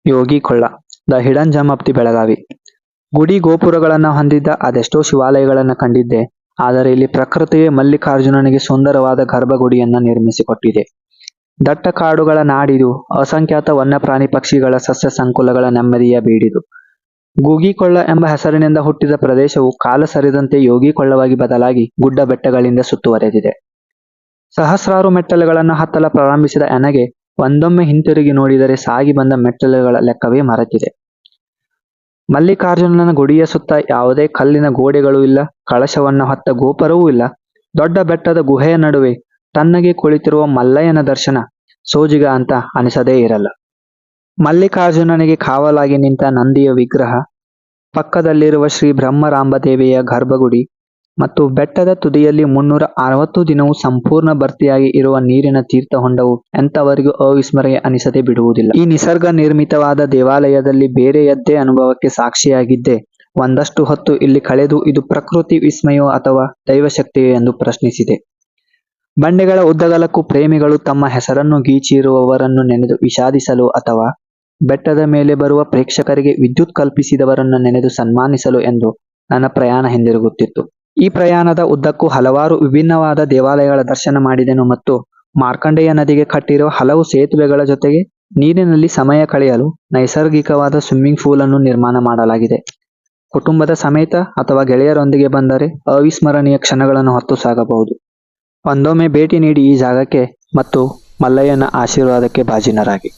ಯೋಗಿ ಕೊಳ್ಳ, the hidden gem of the Belagavi. ಗುಡಿ ಗೋಪುರಗಳನ್ನು ಹೊಂದಿದ್ದ ಅದೆಷ್ಟೋ ಶಿವಾಲಯಗಳನ್ನು ಕಂಡಿದ್ದೆ, ಆದರೆ ಇಲ್ಲಿ ಪ್ರಕೃತಿಯೇ ಮಲ್ಲಿಕಾರ್ಜುನನಿಗೆ ಸುಂದರವಾದ ಗರ್ಭಗುಡಿಯನ್ನು ನಿರ್ಮಿಸಿಕೊಟ್ಟಿದೆ. ದಟ್ಟ ಕಾಡುಗಳ ನಾಡಿದು, ಅಸಂಖ್ಯಾತ ವನ್ಯಪ್ರಾಣಿ ಪಕ್ಷಿಗಳ ಸಸ್ಯ ಸಂಕುಲಗಳ ನೆಮ್ಮದಿಯ ಬೀಡಿದು. ಗೂಗಿಕೊಳ್ಳ ಎಂಬ ಹೆಸರಿನಿಂದ ಹುಟ್ಟಿದ ಪ್ರದೇಶವು ಕಾಲ ಸರಿದಂತೆ ಯೋಗಿ ಕೊಳ್ಳವಾಗಿ ಬದಲಾಗಿ ಗುಡ್ಡ ಬೆಟ್ಟಗಳಿಂದ ಸುತ್ತುವರೆದಿದೆ. ಸಹಸ್ರಾರು ಮೆಟ್ಟಲುಗಳನ್ನು ಹತ್ತಲ ಪ್ರಾರಂಭಿಸಿದ ನನಗೆ ಒಂದೊಮ್ಮೆ ಹಿಂತಿರುಗಿ ನೋಡಿದರೆ ಸಾಗಿ ಬಂದ ಮೆಟ್ಟಲುಗಳ ಲೆಕ್ಕವೇ ಮರೆತಿದೆ. ಮಲ್ಲಿಕಾರ್ಜುನನ ಗುಡಿಯ ಸುತ್ತ ಯಾವುದೇ ಕಲ್ಲಿನ ಗೋಡೆಗಳೂ ಇಲ್ಲ, ಕಳಶವನ್ನು ಹೊತ್ತ ಗೋಪುರವೂ ಇಲ್ಲ. ದೊಡ್ಡ ಬೆಟ್ಟದ ಗುಹೆಯ ನಡುವೆ ತಣ್ಣಗೆ ಕುಳಿತಿರುವ ಮಲ್ಲಯ್ಯನ ದರ್ಶನ ಸೋಜಿಗ ಅಂತ ಅನಿಸದೇ ಇರಲ್ಲ. ಮಲ್ಲಿಕಾರ್ಜುನನಿಗೆ ಕಾವಲಾಗಿ ನಿಂತ ನಂದಿಯ ವಿಗ್ರಹ, ಪಕ್ಕದಲ್ಲಿರುವ ಶ್ರೀ ಬ್ರಹ್ಮರಾಂಬದೇವಿಯ ಗರ್ಭಗುಡಿ ಮತ್ತು ಬೆಟ್ಟದ ತುದಿಯಲ್ಲಿ 360 ದಿನವೂ ಸಂಪೂರ್ಣ ಭರ್ತಿಯಾಗಿ ಇರುವ ನೀರಿನ ತೀರ್ಥಹೊಂಡವು ಎಂಥವರಿಗೂ ಅವಿಸ್ಮರಣೀಯ ಅನಿಸದೆ ಬಿಡುವುದಿಲ್ಲ. ಈ ನಿಸರ್ಗ ನಿರ್ಮಿತವಾದ ದೇವಾಲಯದಲ್ಲಿ ಬೇರೆಯದ್ದೇ ಅನುಭವಕ್ಕೆ ಸಾಕ್ಷಿಯಾಗಿದ್ದೆ ಒಂದಷ್ಟು ಹೊತ್ತು ಇಲ್ಲಿ ಕಳೆದು ಇದು ಪ್ರಕೃತಿ ವಿಸ್ಮಯವೋ ಅಥವಾ ದೈವಶಕ್ತಿಯೋ ಎಂದು ಪ್ರಶ್ನಿಸಿದೆ. ಬಂಡೆಗಳ ಉದ್ದಗಲಕ್ಕೂ ಪ್ರೇಮಿಗಳು ತಮ್ಮ ಹೆಸರನ್ನು ಗೀಚಿರುವವರನ್ನು ನೆನೆದು ವಿಷಾದಿಸಲು ಅಥವಾ ಬೆಟ್ಟದ ಮೇಲೆ ಬರುವ ಪ್ರೇಕ್ಷಕರಿಗೆ ವಿದ್ಯುತ್ ಕಲ್ಪಿಸಿದವರನ್ನು ನೆನೆದು ಸನ್ಮಾನಿಸಲು ಎಂದು ನನ್ನ ಪ್ರಯಾಣ ಹಿಂದಿರುಗುತ್ತಿತ್ತು. ಈ ಪ್ರಯಾಣದ ಉದ್ದಕ್ಕೂ ಹಲವಾರು ವಿಭಿನ್ನವಾದ ದೇವಾಲಯಗಳ ದರ್ಶನ ಮಾಡಿದೆನು ಮತ್ತು ಮಾರ್ಕಂಡೇಯ ನದಿಗೆ ಕಟ್ಟಿರುವ ಹಲವು ಸೇತುವೆಗಳ ಜೊತೆಗೆ ನೀರಿನಲ್ಲಿ ಸಮಯ ಕಳೆಯಲು ನೈಸರ್ಗಿಕವಾದ ಸ್ವಿಮ್ಮಿಂಗ್ ಪೂಲ್ ಅನ್ನು ನಿರ್ಮಾಣ ಮಾಡಲಾಗಿದೆ. ಕುಟುಂಬದ ಸಮೇತ ಅಥವಾ ಗೆಳೆಯರೊಂದಿಗೆ ಬಂದರೆ ಅವಿಸ್ಮರಣೀಯ ಕ್ಷಣಗಳನ್ನು ಹೊತ್ತು ಸಾಗಬಹುದು. ಒಂದೊಮ್ಮೆ ಭೇಟಿ ನೀಡಿ ಈ ಜಾಗಕ್ಕೆ ಮತ್ತು ಮಲ್ಲಯ್ಯನ ಆಶೀರ್ವಾದಕ್ಕೆ ಭಾಜನರಾಗಿ.